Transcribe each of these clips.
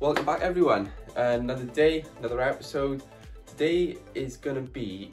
Welcome back everyone, another day, another episode. Today is gonna be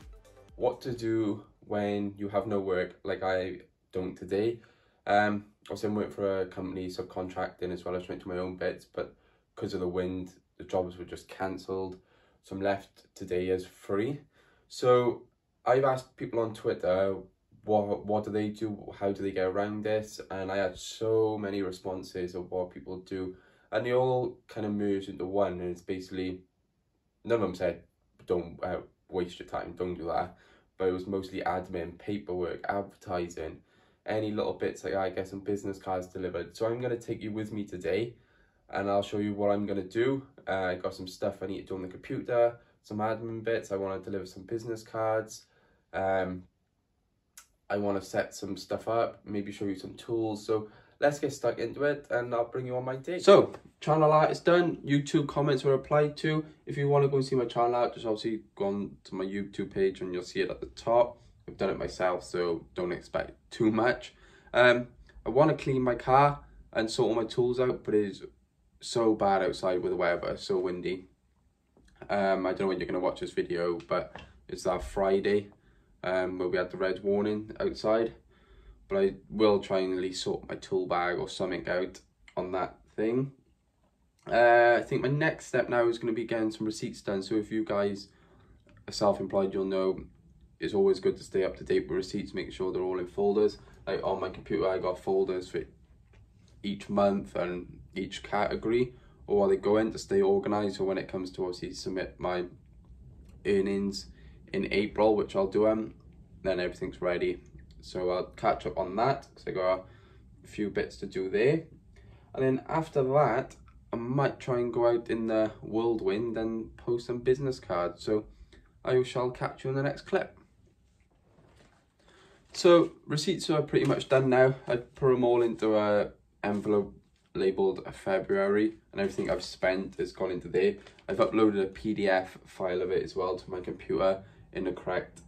what to do when you have no work, like I don't today. Obviously I'm working for a company subcontracting as well as trying to do my own bits, but because of the wind, the jobs were just cancelled. So I'm left today as free. So I've asked people on Twitter, what do they do? How do they get around this? And I had so many responses of what people do. And they all kind of merged into one, and it's basically, none of them said, don't waste your time, don't do that. But it was mostly admin, paperwork, advertising, any little bits like I get some business cards delivered. So I'm going to take you with me today, and I'll show you what I'm going to do. I got some stuff I need to do on the computer, some admin bits. I want to deliver some business cards. I want to set some stuff up, maybe show you some tools. So let's get stuck into it and I'll bring you on my day. So, channel art is done. YouTube comments were replied to. If you want to go and see my channel art, just obviously go on to my YouTube page and you'll see it at the top. I've done it myself, so don't expect too much. I want to clean my car and sort all my tools out, but it is so bad outside with the weather, so windy. I don't know when you're going to watch this video, but it's that Friday where we had the red warning outside. But I will try and at least sort my tool bag or something out on that thing. I think my next step now is going to be getting some receipts done. So if you guys are self-employed, you'll know it's always good to stay up to date with receipts, make sure they're all in folders. Like on my computer, I got folders for each month and each category, or while they go in to stay organized. So when it comes to obviously submit my earnings in April, which I'll do, then everything's ready. So I'll catch up on that because I got a few bits to do there. And then after that, I might try and go out in the whirlwind and post some business cards. So I shall catch you in the next clip. So receipts are pretty much done now. I put them all into a envelope labelled February, and everything I've spent has gone into there. I've uploaded a PDF file of it as well to my computer in the correct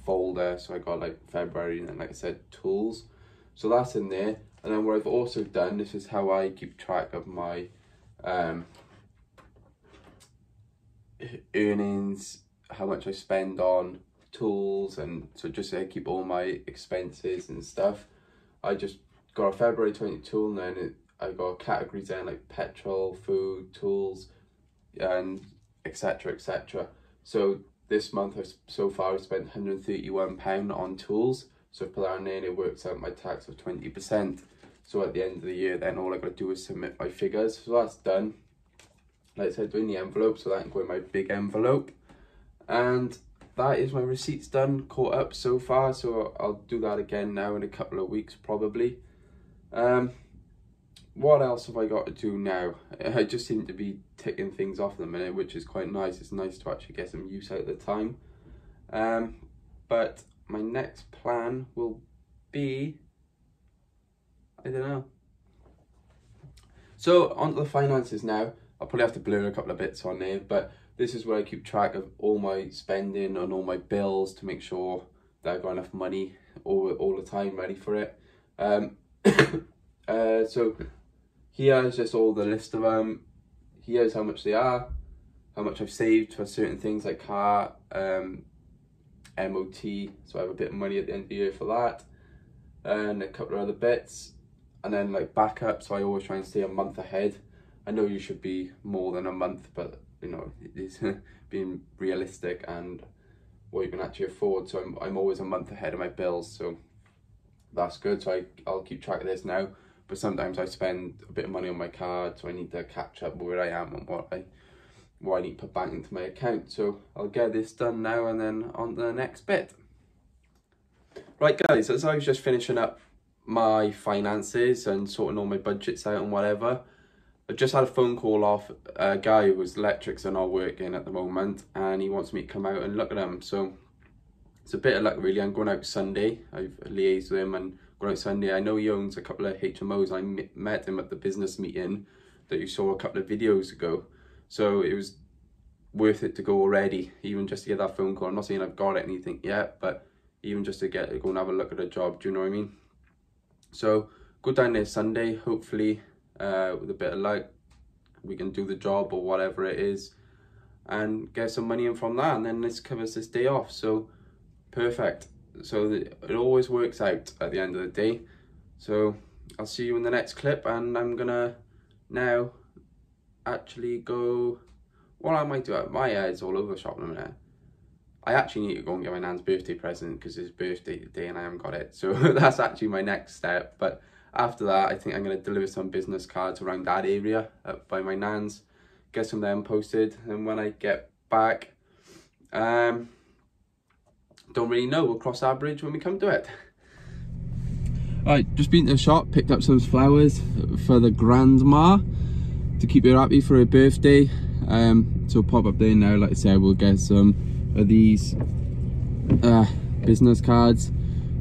folder. So I got like February and then, like I said, tools. So that's in there. And then what I've also done, this is how I keep track of my earnings, how much I spend on tools, and so just I keep all my expenses and stuff. I just got a February 22 and then I got categories then like petrol, food, tools, and etc, etc. So this month so far I've spent £131 on tools. So if I put that in there, it works out my tax of 20%. So at the end of the year then all I got to do is submit my figures. So that's done. Like I said, doing the envelope, so that can go in my big envelope. And that is my receipts done, caught up so far. So I'll do that again now in a couple of weeks probably. What else have I got to do now? I just seem to be ticking things off in a minute, which is quite nice. It's nice to actually get some use out of the time. But my next plan will be, I don't know. So onto the finances now. I'll probably have to blur a couple of bits on there, but this is where I keep track of all my spending and all my bills to make sure that I've got enough money all the time ready for it. So here is just all the list of them. Here's how much they are, how much I've saved for certain things like car, MOT, so I have a bit of money at the end of the year for that, and a couple of other bits, and then like backup, so I always try and stay a month ahead. I know you should be more than a month, but you know, it's being realistic and what you can actually afford. So I'm always a month ahead of my bills, so that's good. So I'll keep track of this now. But sometimes I spend a bit of money on my card, so I need to catch up where I am and what I need to put back into my account. So I'll get this done now and then on to the next bit. Right guys, as I was just finishing up my finances and sorting all my budgets out and whatever, I just had a phone call off a guy whose electrics are not working at the moment, and he wants me to come out and look at them. So it's a bit of luck really. I'm going out Sunday. I've liaised with him and going out Sunday. I know he owns a couple of HMOs. I met him at the business meeting that you saw a couple of videos ago. So it was worth it to go already, even just to get that phone call. I'm not saying I've got anything yet, but even just to go and have a look at a job, do you know what I mean? So go down there Sunday, hopefully with a bit of luck, we can do the job or whatever it is and get some money in from that, and then this covers this day off. So perfect. So it always works out at the end of the day. So I'll see you in the next clip, and I'm gonna now actually go, what I might do, my head's all over the shop in a minute. I actually need to go and get my nan's birthday present because it's birthday today and I haven't got it. So that's actually my next step. But after that, I think I'm going to deliver some business cards around that area by my nan's, get some of them posted. And when I get back, don't really know, we'll cross our bridge when we come to it. Alright, just been to the shop, picked up some flowers for the grandma to keep her happy for her birthday. So pop up there now, like I said, we'll get some of these business cards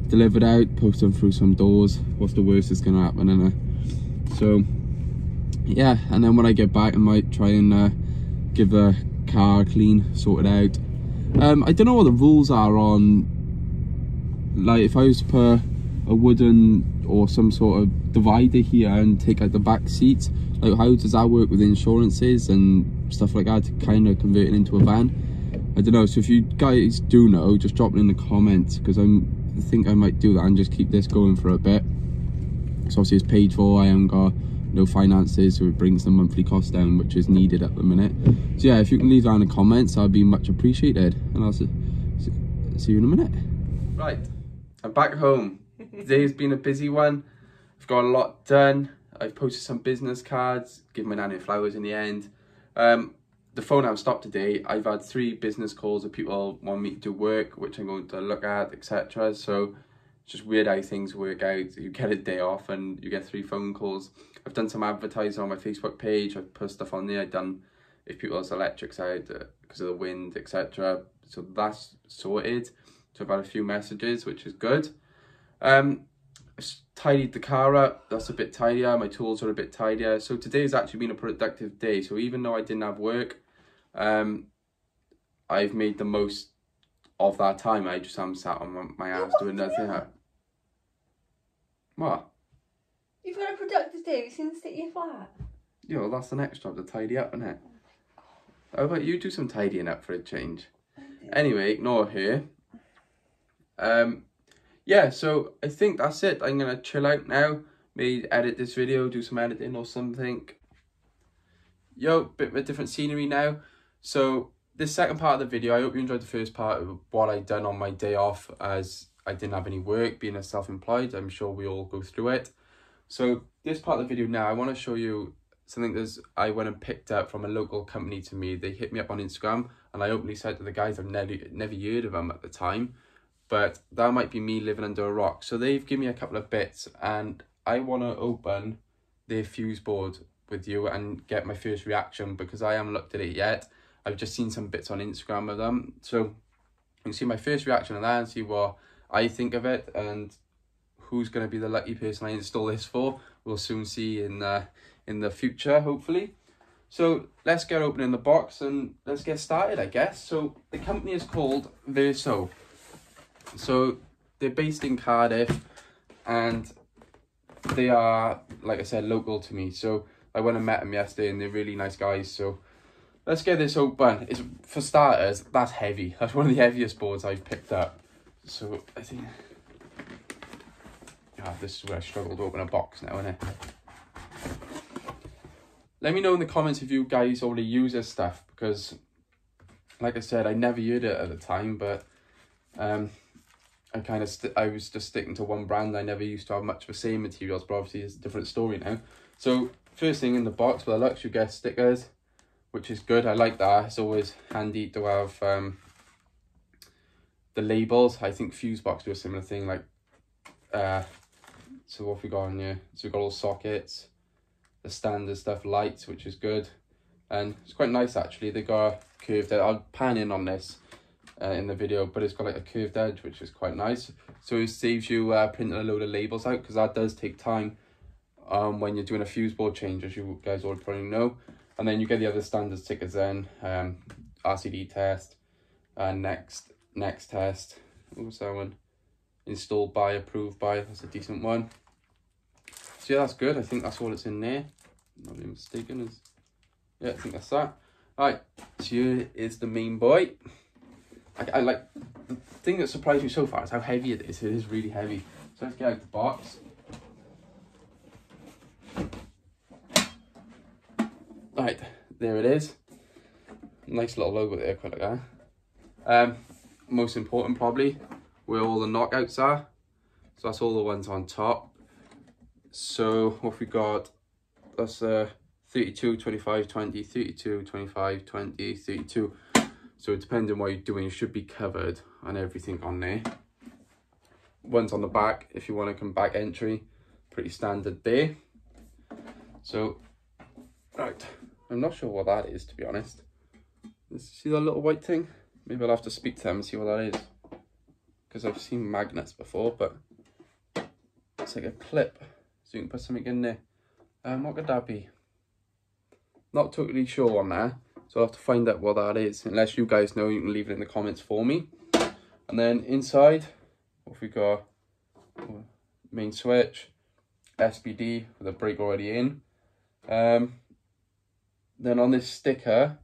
delivered out, post them through some doors. What's the worst that's gonna happen, innit? So yeah, and then when I get back I might try and give the car a clean, sort it out. I don't know what the rules are on, like if I was to put a wooden or some sort of divider here and take out the back seats, like how does that work with insurances and stuff like that to kind of convert it into a van? I don't know. So if you guys do know, just drop it in the comments, because I think I might do that and just keep this going for a bit. So obviously it's paid for, I haven't got no finances, so it brings the monthly cost down, which is needed at the minute. So yeah, if you can leave down in the comments, I'd be much appreciated, and I'll see you in a minute. Right, I'm back home. Today's been a busy one. I've got a lot done. I've posted some business cards, given my nanny flowers in the end. The phone hasn't stopped today. I've had 3 business calls of people want me to do work, which I'm going to look at, etc. So it's just weird how things work out. You get a day off and you get 3 phone calls. I've done some advertising on my Facebook page. I've put stuff on there. I've done if people's electrics out because of the wind, etc. So that's sorted. So I've had a few messages, which is good. Tidied the car up. That's a bit tidier. My tools are a bit tidier. So today's actually been a productive day. So even though I didn't have work, I've made the most of that time. I just am sat on my ass doing nothing. What? You've had a productive day since that you're flat. Yeah, well, that's the next job, to tidy up, isn't it? How about you do some tidying up for a change? Anyway, ignore her. Yeah, so I think that's it. I'm gonna chill out now, maybe edit this video, do some editing or something. Yo, bit of a different scenery now. So this second part of the video, I hope you enjoyed the first part of what I done on my day off, as I didn't have any work, being a self-employed. I'm sure we all go through it. So this part of the video now, I want to show you something I went and picked up from a local company to me. They hit me up on Instagram, and I openly said to the guys I've never heard of them at the time, but that might be me living under a rock. So they've given me a couple of bits, and I want to open their fuse board with you and get my first reaction, because I haven't looked at it yet. I've just seen some bits on Instagram of them, so you can see my first reaction on that and see what I think of it, and who's going to be the lucky person I install this for. We'll soon see in the future, hopefully. So let's get opening the box and let's get started, I guess. So the company is called Verso. So they're based in Cardiff, and they are, like I said, local to me. So I went and met them yesterday, and they're really nice guys. So let's get this open. It's, for starters, that's heavy. That's one of the heaviest boards I've picked up. So I think, this is where I struggle to open a box now, isn't it? Let me know in the comments if you guys already use this stuff, because like I said, I never heard it at the time, but I was just sticking to one brand. I never used to have much of the same materials, but obviously it's a different story now. So first thing in the box, with the Lux, you get stickers, which is good. I like that. It's always handy to have the labels. I think Fusebox do a similar thing. Like, so what have we got on here? So we've got all sockets, the standard stuff, lights, which is good, and it's quite nice actually. They got a curved edge. I'll pan in on this in the video, but it's got like a curved edge, which is quite nice. So it saves you printing a load of labels out, because that does take time when you're doing a fuse board change, as you guys all probably know. And then you get the other standard stickers then, RCD test, next test, what was that one? Installed by, approved by, that's a decent one. So yeah, that's good. I think that's all it's in there, I'm not being mistaken. Yeah, I think that's that. Right, so here is the main boy. I like, the thing that surprised me so far is how heavy it is. It is really heavy. So let's get out the box. Right, there it is. Nice little logo there, quite like that. Most important probably, where all the knockouts are. So that's all the ones on top. So what we got, that's 32, 25, 20, 32, 25, 20, 32. So depending on what you're doing, you should be covered on everything on there. One's on the back, if you want to come back entry, pretty standard there. So, right, I'm not sure what that is, to be honest. See that little white thing? Maybe I'll have to speak to them and see what that is. Because I've seen magnets before, but it's like a clip. So you can put something in there. What could that be? Not totally sure on that. So I'll have to find out what that is. Unless you guys know, you can leave it in the comments for me. And then inside, what have we got? Main switch, SPD with a brake already in. Then on this sticker,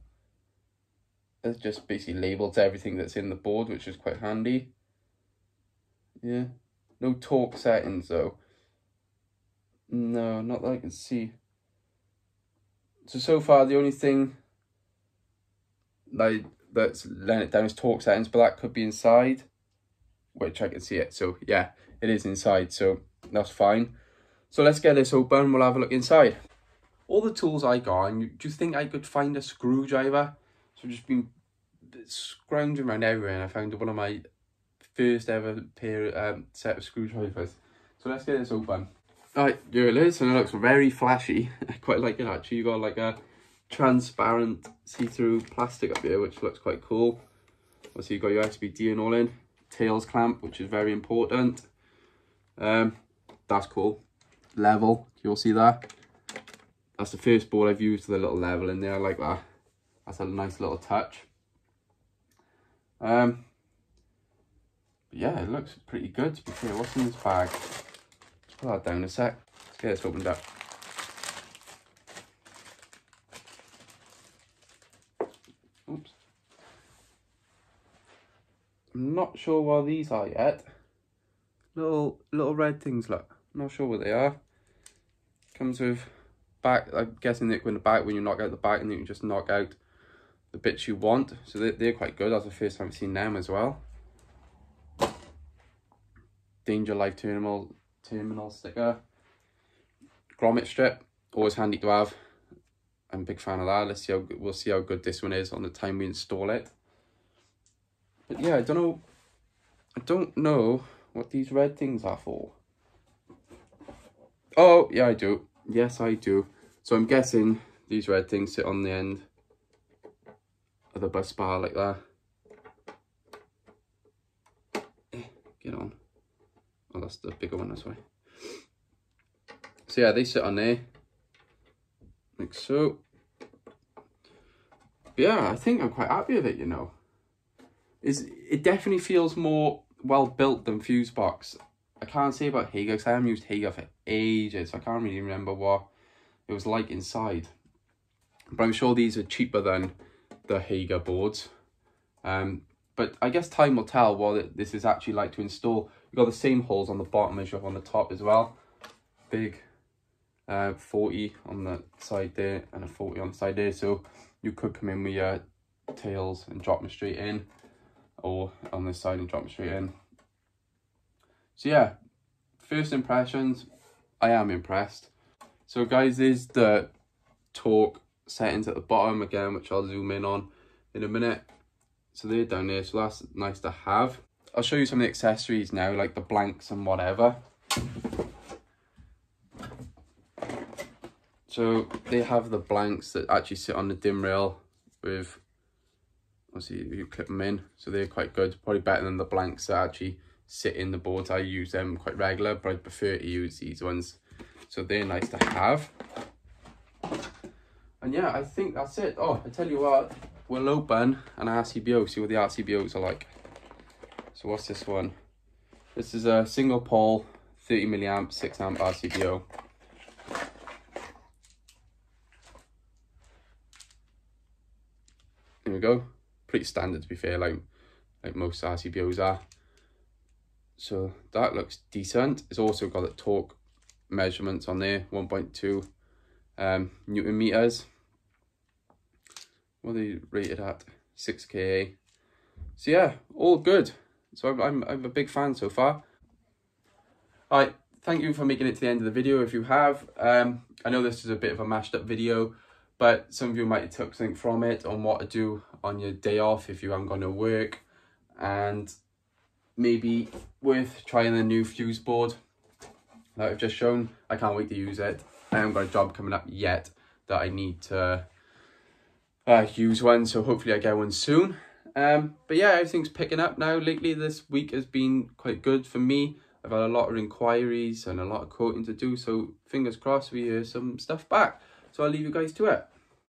it's just basically labels everything that's in the board, which is quite handy. Yeah, no torque settings though. No, not that I can see. So far the only thing that's letting it down is torque settings, but that could be inside, which I can see it. So yeah, it is inside, so that's fine. So let's get this open, we'll have a look inside. All the tools I got, and do you think I could find a screwdriver? So I've just been scrounging around everywhere and I found one of my first ever set of screwdrivers. So let's get this open. Right, here it is, and it looks very flashy. I quite like it actually. You got like a transparent see-through plastic up here, which looks quite cool. Also you got your SPD and all in. Tails clamp, which is very important. That's cool. Level, you'll see that. That's the first board I've used with a little level in there. I like that. That's a nice little touch. But yeah, it looks pretty good to be fair. What's in this bag? Let's put that down a sec. Let's get this opened up. Oops. I'm not sure what these are yet. Little red things, look. I'm not sure what they are. Comes with back. I'm guessing they go in the back when you knock out the back, and you can just knock out the bits you want. So they're quite good. That's the first time I've seen them as well. Danger Life terminal sticker. Grommet strip, always handy to have. I'm a big fan of that. We'll see how good this one is on the time we install it. But yeah, I don't know what these red things are for. Oh yeah, I do. Yes, I do. So I'm guessing these red things sit on the end of the bus bar like that. Get on. Oh, that's the bigger one, that's why. So yeah, they sit on there, like so. But yeah, I think I'm quite happy with it, you know. It definitely feels more well built than Fusebox. I can't say about Hager, because I haven't used Hager for ages. So I can't really remember what it was like inside. But I'm sure these are cheaper than the Hager boards. But I guess time will tell what this is actually like to install. You've got the same holes on the bottom as you have on the top as well. Big 40 on the side there and a 40 on the side there. So you could come in with your tails and drop them straight in, or on this side and drop them straight in. So yeah, first impressions, I am impressed. So guys, there's the torque settings at the bottom again, which I'll zoom in on in a minute. So they're down there, so that's nice to have. I'll show you some of the accessories now, like the blanks and whatever. So they have the blanks that actually sit on the dim rail with, obviously you clip them in, so they're quite good, probably better than the blanks that actually sit in the boards. I use them quite regular, but I prefer to use these ones. So they're nice to have. And yeah, I think that's it. Oh, I tell you what, we'll open an RCBO, see what the RCBOs are like. So what's this one? This is a single pole, 30 milliamp, 6 amp RCBO. There we go. Pretty standard, to be fair, like most RCBOs are. So that looks decent. It's also got the torque measurements on there, 1.2 Newton meters. What are they rated at? 6K. So yeah, all good. So I'm a big fan so far. All right, thank you for making it to the end of the video. If you have, I know this is a bit of a mashed up video, but some of you might have took something from it on what to do on your day off if you haven't gone to work, and maybe worth trying the new fuse board that I've just shown. I can't wait to use it. I haven't got a job coming up yet that I need to use one, so hopefully I get one soon. But yeah, everything's picking up now. Lately, this week has been quite good for me. I've had a lot of inquiries and a lot of quoting to do, so fingers crossed we hear some stuff back. So I'll leave you guys to it.